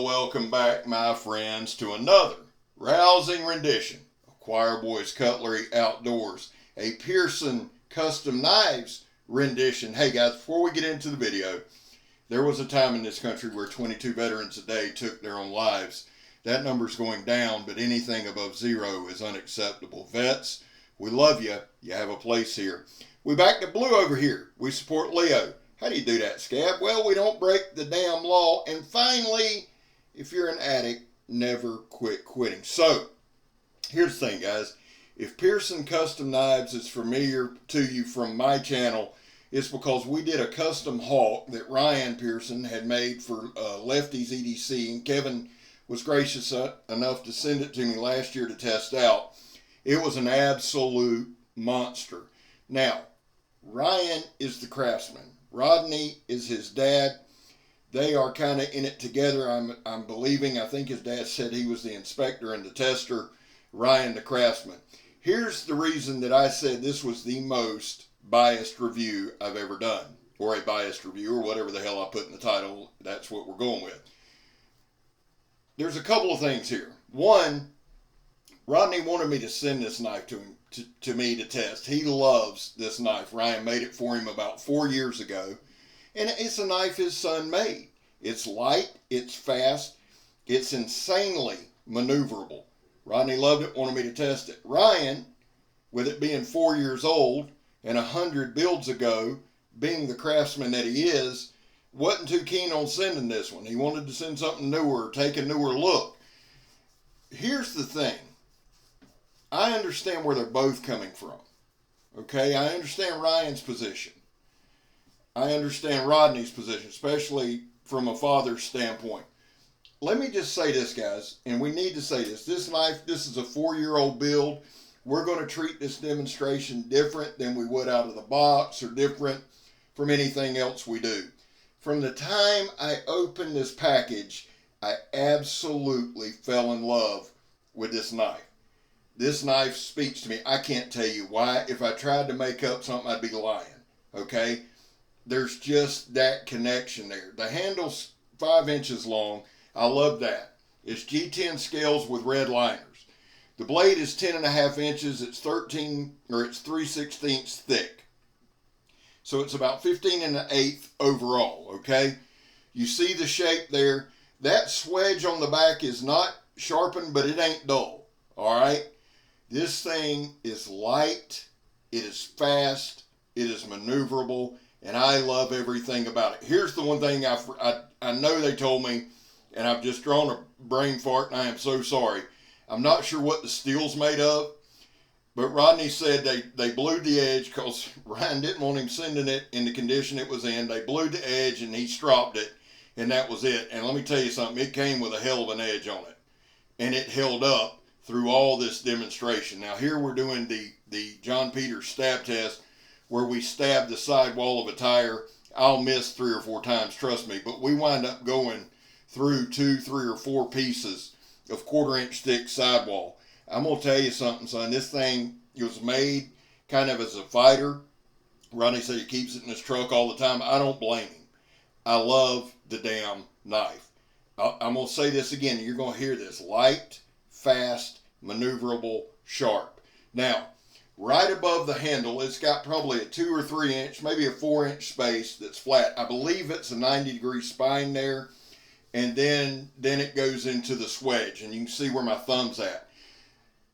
Well, welcome back, my friends, to another rousing rendition of Choir Boys Cutlery Outdoors, a Pearson Custom Knives rendition. Hey guys, before we get into the video, there was a time in this country where 22 veterans a day took their own lives. That number's going down, but anything above zero is unacceptable. Vets, we love you. You have a place here. We back to blue over here. We support Leo. How do you do that, Scab? Well, we don't break the damn law. And finally, if you're an addict, never quit quitting. So, here's the thing, guys. If Pearson Custom Knives is familiar to you from my channel, it's because we did a custom hawk that Ryan Pearson had made for Lefty's EDC, and Kevin was gracious enough to send it to me last year to test out. It was an absolute monster. Now, Ryan is the craftsman. Rodney is his dad. They are kind of in it together. I'm believing. I think his dad said he was the inspector and the tester. Ryan the craftsman. Here's the reason that I said this was the most biased review I've ever done, or a biased review, or whatever the hell I put in the title. That's what we're going with. There's a couple of things here. One, Rodney wanted me to send this knife to him, to me to test. He loves this knife. Ryan made it for him about 4 years ago. And it's a knife his son made. It's light, it's fast, it's insanely maneuverable. Rodney loved it, wanted me to test it. Ryan, with it being 4 years old and 100 builds ago, being the craftsman that he is, wasn't too keen on sending this one. He wanted to send something newer, take a newer look. Here's the thing. I understand where they're both coming from. Okay, I understand Ryan's position. I understand Rodney's position, especially from a father's standpoint. Let me just say this, guys, and we need to say this. This knife, this is a 4-year-old build. We're going to treat this demonstration different than we would out of the box, or different from anything else we do. From the time I opened this package, I absolutely fell in love with this knife. This knife speaks to me. I can't tell you why. If I tried to make up something, I'd be lying. Okay? There's just that connection there. The handle's 5 inches long. I love that. It's G10 scales with red liners. The blade is 10.5 inches. It's 3/16 thick. So it's about 15 1/8 overall. Okay? You see the shape there. That swedge on the back is not sharpened, but it ain't dull. All right? This thing is light, it is fast, it is maneuverable, and I love everything about it. Here's the one thing I know they told me, and I've just drawn a brain fart, and I am so sorry. I'm not sure what the steel's made of, but Rodney said they blued the edge because Ryan didn't want him sending it in the condition it was in. They blued the edge, and he stropped it, and that was it. And let me tell you something, it came with a hell of an edge on it, and it held up through all this demonstration. Now here we're doing the John Peters stab test, where we stab the sidewall of a tire. I'll miss 3 or 4 times, trust me, but we wind up going through 2, 3, or 4 pieces of 1/4 inch thick sidewall. I'm gonna tell you something, son. This thing was made kind of as a fighter. Rodney said he keeps it in his truck all the time. I don't blame him. I love the damn knife. I'm gonna say this again. You're gonna hear this: light, fast, maneuverable, sharp. Now, right above the handle, it's got probably a 2 or 3 inch, maybe a 4 inch space that's flat. I believe it's a 90-degree spine there. And then it goes into the swedge, and you can see where my thumb's at.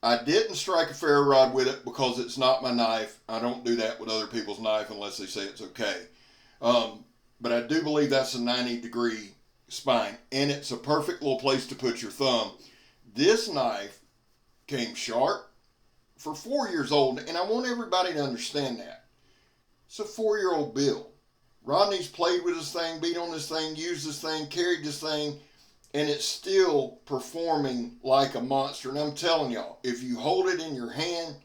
I didn't strike a ferro rod with it because it's not my knife. I don't do that with other people's knife unless they say it's okay. But I do believe that's a 90-degree spine, and it's a perfect little place to put your thumb. This knife came sharp for 4 years old, and I want everybody to understand that. It's a 4-year-old build. Rodney's played with this thing, beat on this thing, used this thing, carried this thing, and it's still performing like a monster. And I'm telling y'all, if you hold it in your hand,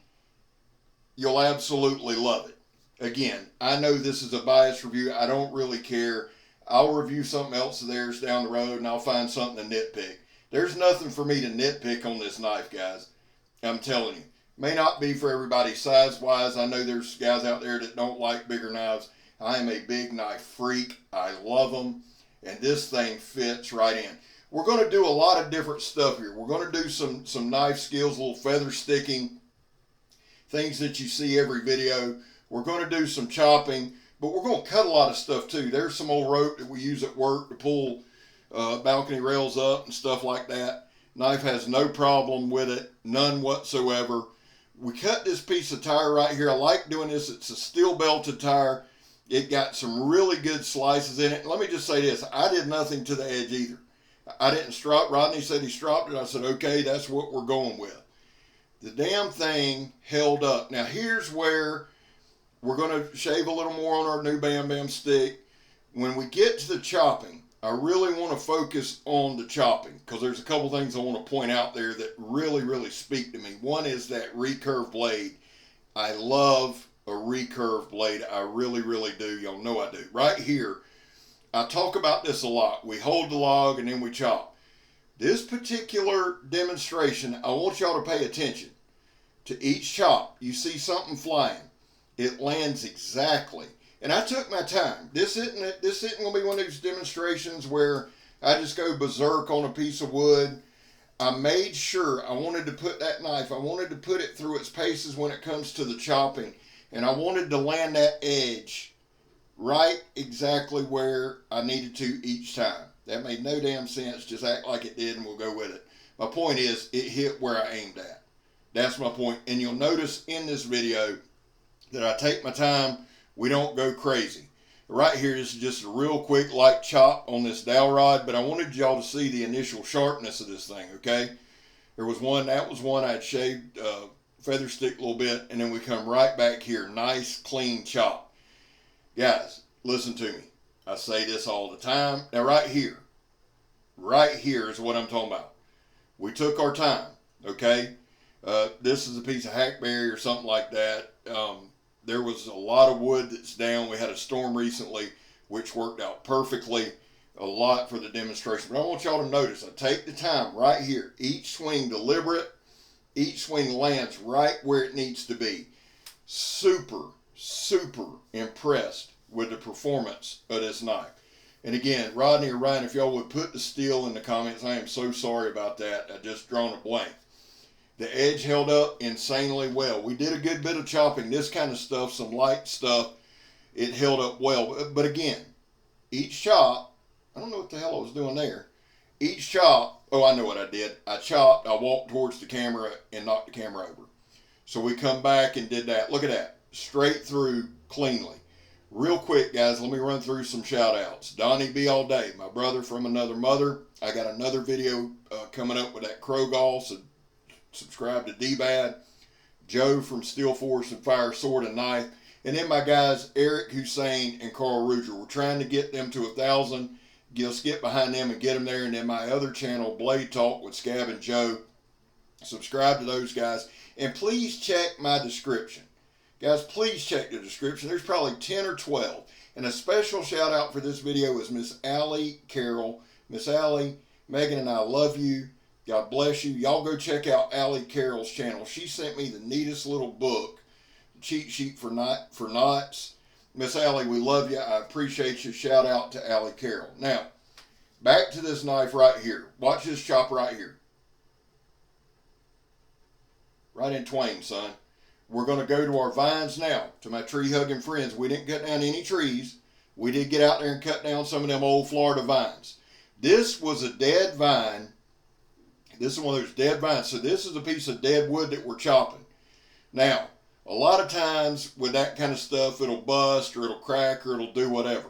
you'll absolutely love it. Again, I know this is a biased review. I don't really care. I'll review something else of theirs down the road, and I'll find something to nitpick. There's nothing for me to nitpick on this knife, guys. I'm telling you. May not be for everybody size-wise. I know there's guys out there that don't like bigger knives. I am a big knife freak. I love them. And this thing fits right in. we're going to do a lot of different stuff here. We're going to do some knife skills, little feather sticking, things that you see every video. We're going to do some chopping, but we're going to cut a lot of stuff too. There's some old rope that we use at work to pull balcony rails up and stuff like that. Knife has no problem with it, none whatsoever. We cut this piece of tire right here. I like doing this. It's a steel belted tire. It got some really good slices in it. Let me just say this. I did nothing to the edge either. I didn't strop. Rodney said he stropped it. I said, okay, that's what we're going with. The damn thing held up. Now here's where we're going to shave a little more on our new Bam Bam stick. When we get to the chopping, I really want to focus on the chopping because there's a couple things I want to point out there that really, really speak to me. One is that recurve blade. I love a recurve blade. I really, really do. Y'all know I do. Right here, I talk about this a lot. We hold the log and then we chop. This particular demonstration, I want y'all to pay attention to each chop. You see something flying. It lands exactly. And I took my time. This isn't going to be one of those demonstrations where I just go berserk on a piece of wood. I made sure I wanted to put that knife, I wanted to put it through its paces when it comes to the chopping. And I wanted to land that edge right exactly where I needed to each time. That made no damn sense. Just act like it did and we'll go with it. My point is, it hit where I aimed at. That's my point. And you'll notice in this video that I take my time. We don't go crazy. Right here is just a real quick light chop on this dowel rod, but I wanted y'all to see the initial sharpness of this thing, okay? That was one I had shaved feather stick a little bit, and then we come right back here. Nice, clean chop. Guys, listen to me. I say this all the time. Now right here is what I'm talking about. We took our time, okay? This is a piece of hackberry or something like that. There was a lot of wood that's down. We had a storm recently, which worked out perfectly. A lot for the demonstration. But I want y'all to notice, I take the time right here. Each swing deliberate. Each swing lands right where it needs to be. Super, super impressed with the performance of this knife. And again, Rodney or Ryan, if y'all would put the steel in the comments, I am so sorry about that. I just drawn a blank. The edge held up insanely well. We did a good bit of chopping. This kind of stuff, some light stuff, it held up well. But again, each chop, I don't know what the hell I was doing there. Each chop, oh, I know what I did. I chopped, I walked towards the camera and knocked the camera over. So we come back and did that. Look at that. Straight through cleanly. Real quick, guys, let me run through some shout outs. Donnie B all day, my brother from another mother. I got another video coming up with that Crow Golf, so subscribe to D-Bad. Joe from Steel Force and Fire Sword and Knife. And then my guys, Eric Hussein and Carl Ruger. We're trying to get them to 1,000. Let's get behind them and get them there. And then my other channel, Blade Talk with Scab and Joe. Subscribe to those guys. And please check my description. Guys, please check the description. There's probably 10 or 12. And a special shout out for this video is Miss Allie Carroll. Miss Allie, Megan and I love you. God bless you. Y'all go check out Allie Carroll's channel. She sent me the neatest little book, cheat sheet for knots. Miss Allie, we love you. I appreciate you. Shout out to Allie Carroll. Now, back to this knife right here. Watch this chop right here. Right in twain, son. We're going to go to our vines now, to my tree-hugging friends. We didn't cut down any trees. We did get out there and cut down some of them old Florida vines. This was a dead vine. This is one of those dead vines. So this is a piece of dead wood that we're chopping. Now, a lot of times with that kind of stuff, it'll bust or it'll crack or it'll do whatever.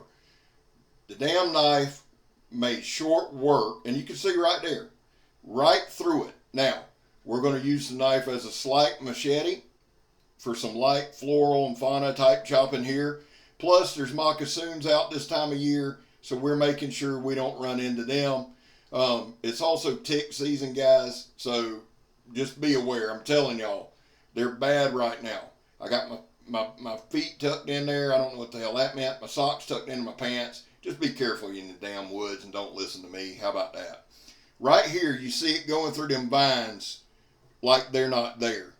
The damn knife made short work, and you can see right there, right through it. Now, we're going to use the knife as a slight machete for some light floral and fauna type chopping here. Plus, there's moccasins out this time of year, so we're making sure we don't run into them. It's also tick season, guys, so just be aware. I'm telling y'all, they're bad right now. I got my feet tucked in there. I don't know what the hell that meant. My socks tucked into my pants. Just be careful in the damn woods and don't listen to me. How about that? Right here, you see it going through them vines like they're not there.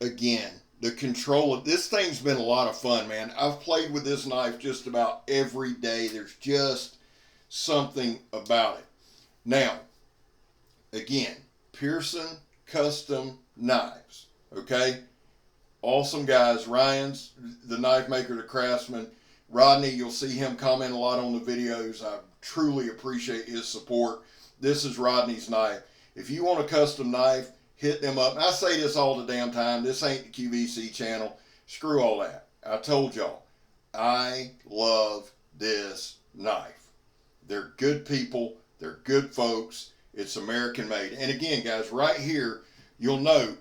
Again, the control of this thing's been a lot of fun, man. I've played with this knife just about every day. There's just something about it. Now, again, Pearson Custom Knives, okay? Awesome guys. Ryan's the knife maker, the craftsman. Rodney, you'll see him comment a lot on the videos. I truly appreciate his support. This is Rodney's knife. If you want a custom knife, hit them up. And I say this all the damn time. This ain't the QVC channel. Screw all that. I told y'all, I love this knife. They're good people. They're good folks. It's American made. And again, guys, right here, you'll note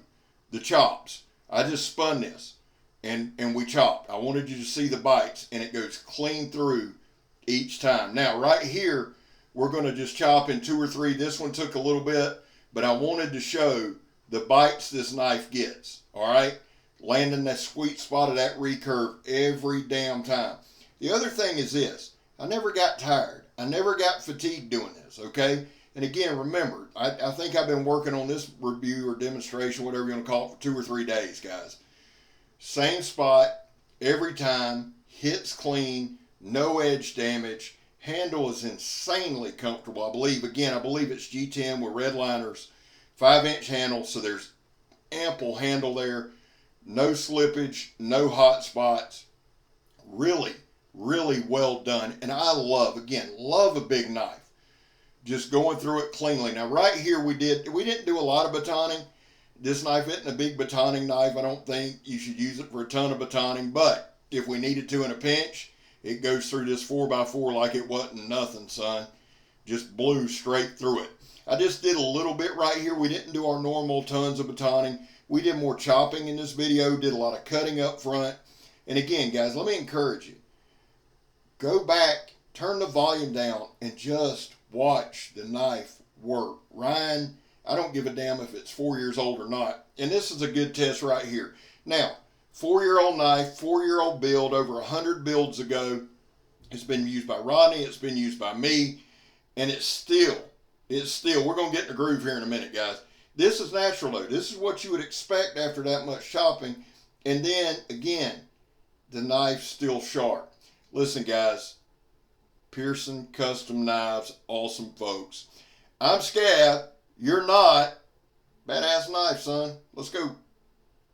the chops. I just spun this and we chopped. I wanted you to see the bites, and it goes clean through each time. Now, right here, we're going to just chop in 2 or 3. This one took a little bit, but I wanted to show the bites this knife gets. All right? Landing that sweet spot of that recurve every damn time. The other thing is this. I never got tired. I never got fatigued doing this, okay? And again, remember, I think I've been working on this review or demonstration, whatever you want to call it, for 2 or 3 days, guys. Same spot every time. Hits clean. No edge damage. Handle is insanely comfortable. I believe it's G10 with red liners. 5-inch handle, so there's ample handle there. No slippage. No hot spots. Really, really well done. And I love a big knife. Just going through it cleanly. Now, right here, we didn't do a lot of batoning. This knife isn't a big batoning knife. I don't think you should use it for a ton of batoning, but if we needed to in a pinch, it goes through this 4x4 like it wasn't nothing, son. Just blew straight through it. I just did a little bit right here. We didn't do our normal tons of batoning. We did more chopping in this video, did a lot of cutting up front. And again, guys, let me encourage you. Go back, turn the volume down, and just watch the knife work. Ryan, I don't give a damn if it's 4 years old or not. And this is a good test right here. Now, 4-year-old knife, 4-year-old build, over 100 builds ago. It's been used by Rodney. It's been used by me. And it's still, we're going to get in the groove here in a minute, guys. This is natural though. This is what you would expect after that much chopping. And then, again, the knife's still sharp. Listen, guys. Pearson Custom Knives, awesome folks. I'm Scab. You're not. Badass knife, son. Let's go.